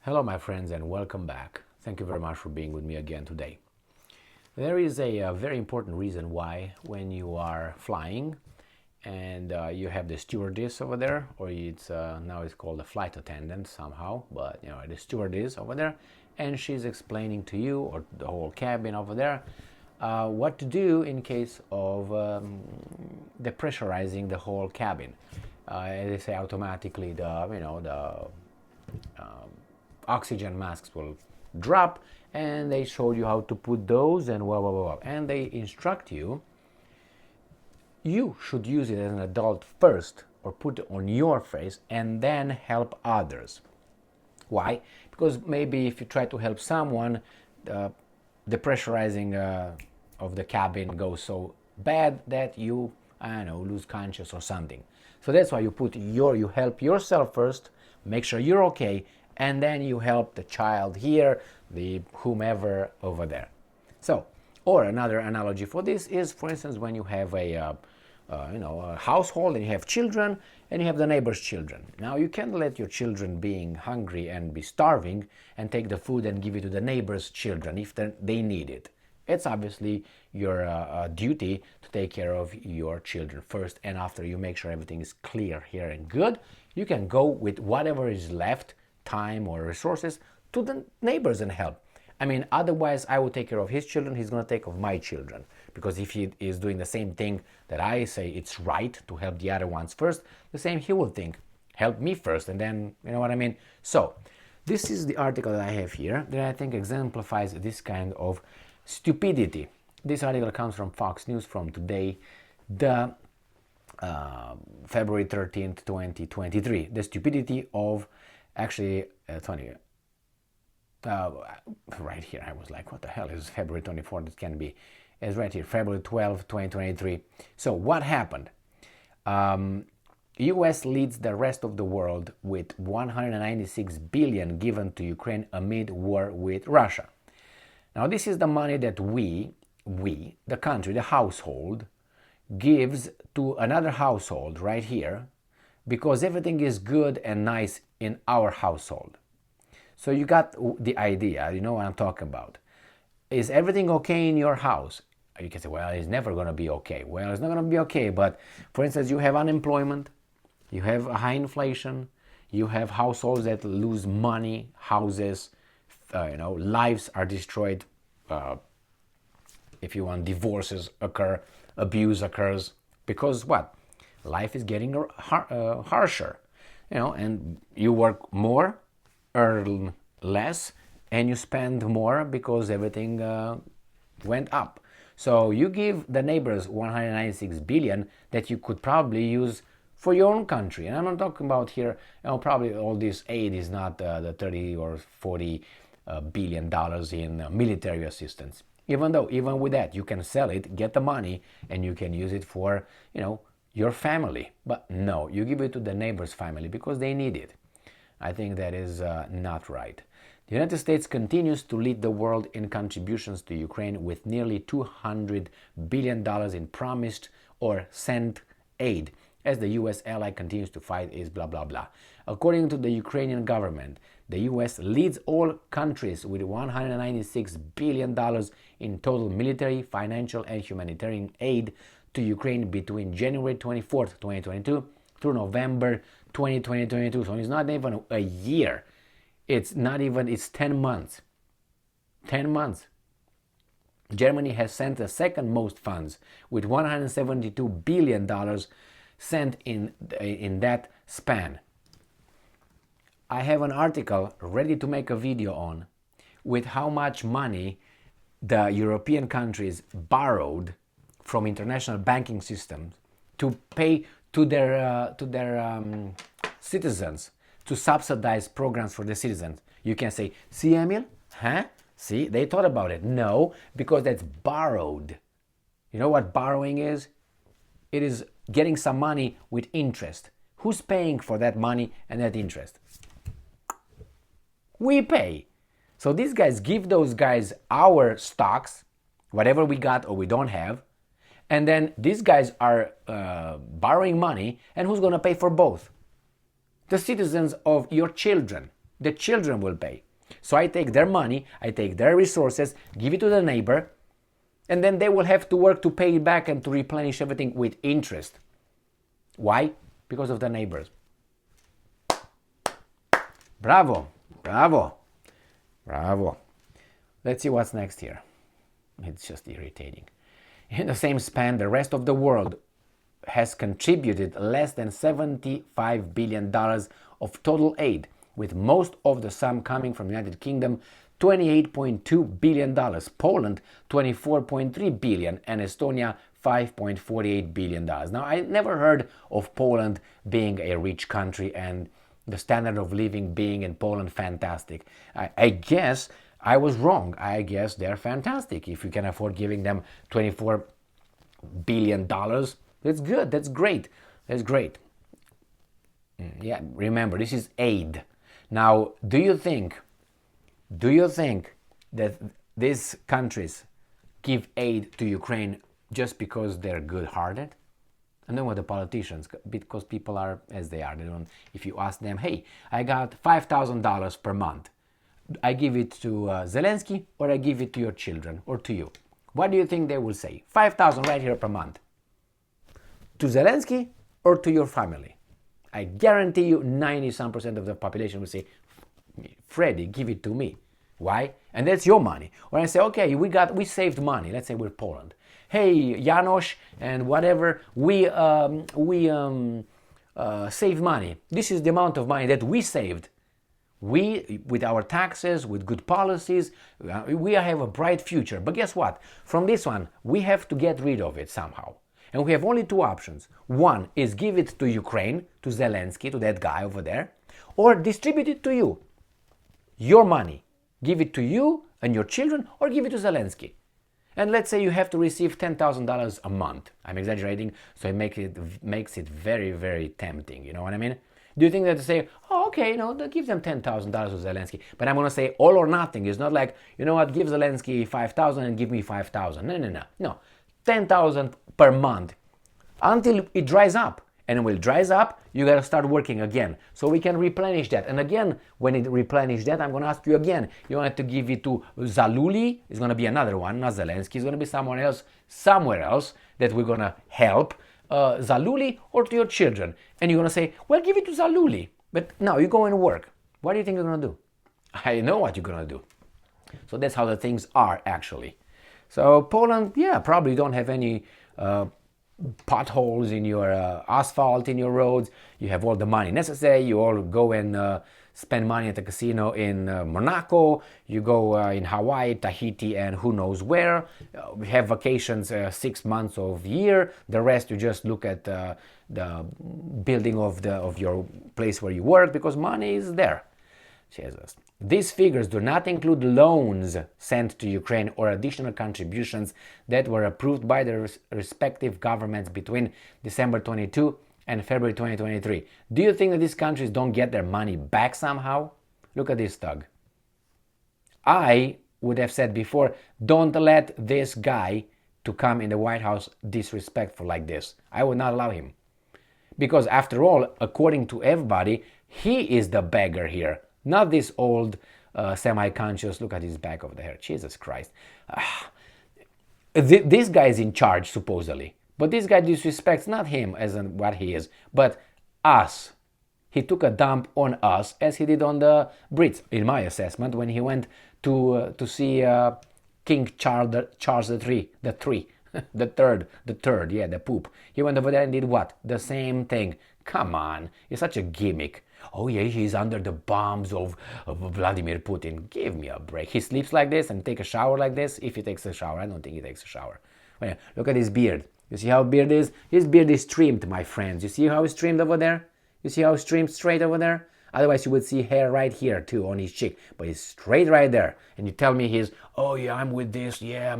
Hello, my friends, and welcome back. Thank you very much for being with me again today. There is a very important reason why, when you are flying and you have the stewardess over there, or it's now it's called a flight attendant somehow, but the stewardess over there, and she's explaining to you or the whole cabin over there what to do in case of depressurizing the whole cabin. They say automatically the oxygen masks will drop, and they show you how to put those and and they instruct you should use it as an adult first, or put it on your face and then help others. Why? Because maybe if you try to help someone, the pressurizing of the cabin goes so bad that you lose conscious or something. So that's why you help yourself first, make sure you're okay, and then you help the child here, the whomever over there. So, or another analogy for this is, for instance, when you have a household and you have children and you have the neighbor's children. Now you can't let your children being hungry and be starving and take the food and give it to the neighbor's children if they need it. It's obviously your duty to take care of your children first, and after you make sure everything is clear here and good, you can go with whatever is left, time or resources, to the neighbors and help. Otherwise I will take care of his children, he's going to take care of my children. Because if he is doing the same thing that I say it's right to help the other ones first, the same he will think, help me first, and then, you know what I mean? So, this is the article that I have here that I think exemplifies this kind of stupidity. This article comes from Fox News from today, the February 13th, 2023. The stupidity of, actually, right here, I was like, what the hell is February 24th? It can be. It's right here, February 12th, 2023. So what happened? US leads the rest of the world with 196 billion given to Ukraine amid war with Russia. Now this is the money that we, the country, the household, gives to another household right here, because everything is good and nice in our household. So you got the idea, you know what I'm talking about. Is everything okay in your house? You can say, well, it's never going to be okay. Well, it's not going to be okay, but for instance, you have unemployment, you have high inflation, you have households that lose money, houses, lives are destroyed. If you want, divorces occur, abuse occurs, because what? Life is getting harsher, and you work more, earn less, and you spend more because everything went up. So you give the neighbors 196 billion that you could probably use for your own country. And I'm not talking about here, probably all this aid is not the 30 or 40 billion dollars in military assistance. Even with that, you can sell it, get the money, and you can use it for, your family. But no, you give it to the neighbor's family because they need it. I think that is not right. The United States continues to lead the world in contributions to Ukraine with nearly $200 billion in promised or sent aid, as the U.S. ally continues to fight is blah, blah, blah. According to the Ukrainian government, the U.S. leads all countries with $196 billion in total military, financial, and humanitarian aid to Ukraine between January 24th, 2022 through November 2022. So it's not even a year. It's 10 months. 10 months. Germany has sent the second most funds with $172 billion sent in that span. I have an article ready to make a video on with how much money the European countries borrowed from international banking systems to pay to their citizens, to subsidize programs for the citizens. You can say, see, Emil? Huh? See, they thought about it. No, because that's borrowed. You know what borrowing is? It is getting some money with interest. Who's paying for that money and that interest? We pay. So these guys give those guys our stocks, whatever we got or we don't have, and then these guys are borrowing money, and who's going to pay for both? The citizens of your children. The children will pay. So I take their money, I take their resources, give it to the neighbor, and then they will have to work to pay it back and to replenish everything with interest. Why? Because of the neighbors. Bravo, bravo, bravo. Let's see what's next here. It's just irritating. In the same span, the rest of the world has contributed less than $75 billion of total aid, with most of the sum coming from the United Kingdom, $28.2 billion, Poland, $24.3 billion, and Estonia, $5.48 billion. Now, I never heard of Poland being a rich country and the standard of living being in Poland fantastic. I guess I was wrong. I guess they're fantastic. If you can afford giving them $24 billion, that's good. That's great. That's great. Yeah, remember, this is aid. Now, do you think that these countries give aid to Ukraine just because they're good-hearted? I know what the politicians, because people are as they are. They don't. If you ask them, hey, I got $5,000 per month, I give it to Zelensky, or I give it to your children, or to you. What do you think they will say? 5,000 right here per month. To Zelensky or to your family? I guarantee you 90% of the population will say, Freddie, give it to me. Why? And that's your money. When I say, okay, we saved money. Let's say we're Poland. Hey, Janos and whatever, we saved money. This is the amount of money that we saved. We, with our taxes, with good policies, we have a bright future. But guess what? From this one, we have to get rid of it somehow. And we have only two options. One is give it to Ukraine, to Zelensky, to that guy over there, or distribute it to you. Your money. Give it to you and your children, or give it to Zelensky. And let's say you have to receive $10,000 a month. I'm exaggerating, so it makes it very, very tempting. You know what I mean? Do you think that to say, oh, okay, give them $10,000 to Zelensky, but I'm going to say all or nothing. It's not like, you know what, give Zelensky 5,000 and give me 5,000. No. 10,000 per month until it dries up. And when it dries up, you got to start working again. So we can replenish that. And again, when it replenishes that, I'm going to ask you again. You want to give it to Zaluli? It's going to be another one, not Zelensky. It's going to be someone else, somewhere else that we're going to help. Zaluli or to your children. And you're going to say, well, give it to Zaluli. But now you go and work. What do you think you're going to do? I know what you're going to do. So that's how the things are actually. So Poland, yeah, probably don't have any potholes in your asphalt in your roads. You have all the money necessary. You all go and spend money at the casino in Monaco. You go in Hawaii, Tahiti, and who knows where. We have vacations 6 months of year. The rest you just look at the building of your place where you work, because money is there. Jesus. These figures do not include loans sent to Ukraine or additional contributions that were approved by the respective governments between December 22 and February 2023. Do you think that these countries don't get their money back somehow? Look at this thug. I would have said before, don't let this guy to come in the White House disrespectful like this. I would not allow him. Because after all, according to everybody, he is the beggar here. Not this old, semi-conscious, look at his back of the hair, Jesus Christ. This guy is in charge, supposedly. But this guy disrespects not him as in what he is, but us. He took a dump on us, as he did on the Brits, in my assessment, when he went to see King Charles III, the third, yeah, the poop. He went over there and did what? The same thing. Come on, it's such a gimmick. Oh yeah, he's under the bombs of Vladimir Putin. Give me a break. He sleeps like this and take a shower like this. If he takes a shower, I don't think he takes a shower. Well, look at his beard. You see how beard is? His beard is trimmed, my friends. You see how it's trimmed over there? You see how it's trimmed straight over there? Otherwise, you would see hair right here too on his cheek, but it's straight right there. And you tell me he's, oh yeah, I'm with this. Yeah,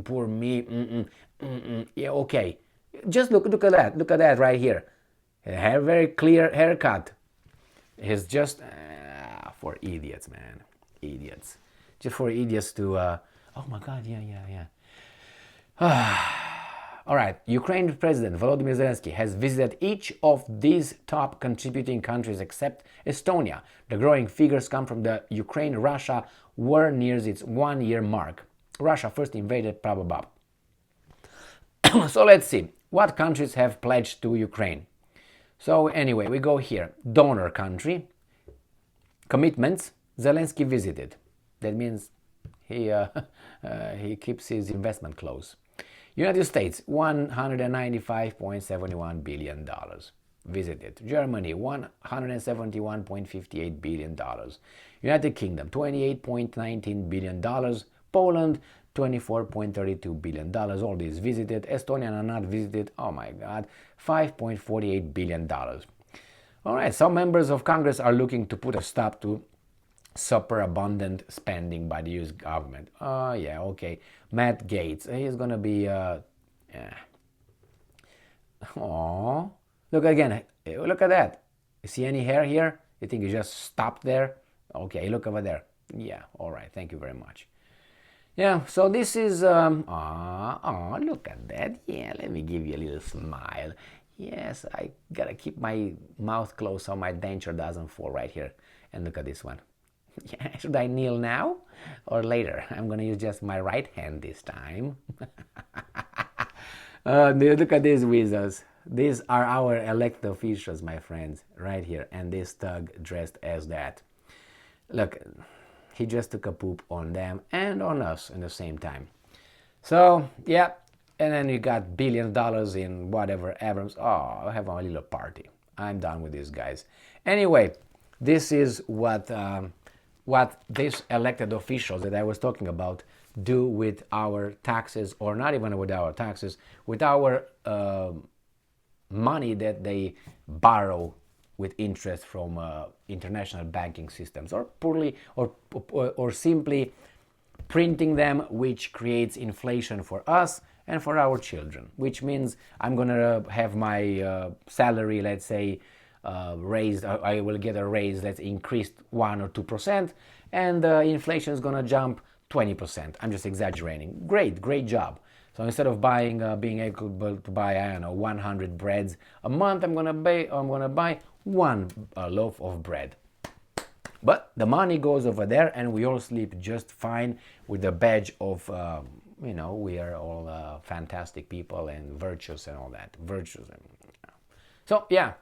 poor me. Yeah, okay. Just look at that. Look at that right here. Hair, very clear haircut. It's just for idiots, man. Idiots. Just for idiots to, oh my God, yeah. All right, Ukraine President Volodymyr Zelensky has visited each of these top contributing countries except Estonia. The growing figures come from the Ukraine-Russia war nears its 1-year mark. Russia first invaded blah blah blah. So let's see, what countries have pledged to Ukraine? So anyway, we go here. Donor country. Commitments. Zelensky visited. That means he keeps his investment close. United States, $195.71 billion visited. Germany, $171.58 billion. United Kingdom, $28.19 billion. Poland, $24.32 billion. All these visited. Estonia are not visited. Oh my God, $5.48 billion. All right, some members of Congress are looking to put a stop to superabundant spending by the US government. Oh yeah, okay. Matt Gaetz, he's gonna be Oh, look again. Look at that. You see any hair here? You think it just stopped there? Okay, look over there. Yeah, all right. Thank you very much. Yeah, so this is look at that. Yeah, let me give you a little smile. Yes, I gotta keep my mouth closed so my denture doesn't fall right here. And look at this one. Yeah, should I kneel now or later? I'm gonna use just my right hand this time. Look at these wizards. These are our elected officials, my friends, right here. And this thug dressed as that. Look, he just took a poop on them and on us at the same time. So, yeah. And then you got billions of dollars in whatever Abrams. Oh, I have a little party. I'm done with these guys. Anyway, this is what these elected officials that I was talking about do with our taxes, or not even with our taxes, with our money that they borrow with interest from international banking systems, or poorly, or simply printing them, which creates inflation for us and for our children, which means I'm gonna have my salary, let's say, raised. I will get a raise that's increased 1 or 2%, and inflation is gonna jump 20%. I'm just exaggerating. Great job. So instead of being able to buy, I don't know, 100 breads a month, I'm gonna buy one loaf of bread. But the money goes over there, and we all sleep just fine with the badge of, we are all fantastic people and virtuous and all that. Virtuous. So yeah,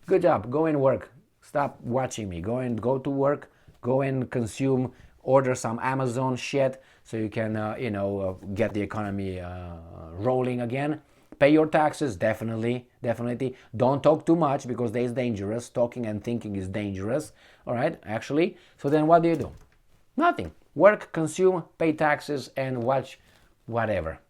good job. Go and work. Stop watching me. Go to work. Go and consume. Order some Amazon shit so you can, get the economy rolling again. Pay your taxes, definitely. Don't talk too much, because that is dangerous. Talking and thinking is dangerous. All right, actually. So then what do? Nothing. Work, consume, pay taxes, and watch whatever.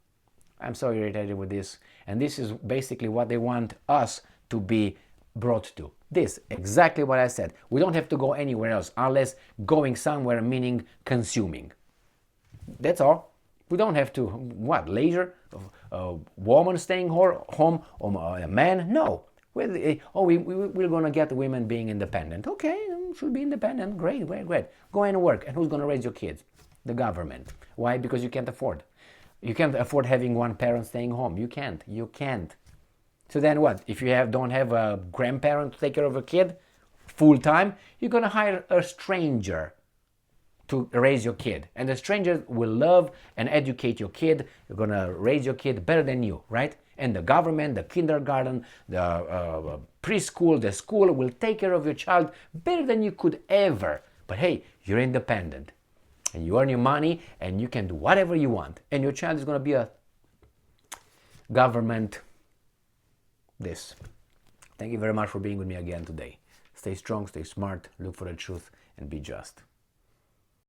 I'm so irritated with this. And this is basically what they want us to be brought to. This, exactly what I said. We don't have to go anywhere else unless going somewhere, meaning consuming. That's all. We don't have to, leisure? A woman staying home, or a man? No. We're going to get women being independent. Okay, should be independent. Great. Go and work. And who's going to raise your kids? The government. Why? Because you can't afford. You can't afford having one parent staying home. You can't. So then what? If you don't have a grandparent to take care of a kid full time, you're going to hire a stranger to raise your kid. And the stranger will love and educate your kid. You're going to raise your kid better than you, right? And the government, the kindergarten, the preschool, the school will take care of your child better than you could ever. But hey, you're independent. And you earn your money, and you can do whatever you want. And your child is going to be a government this. Thank you very much for being with me again today. Stay strong, stay smart, look for the truth, and be just.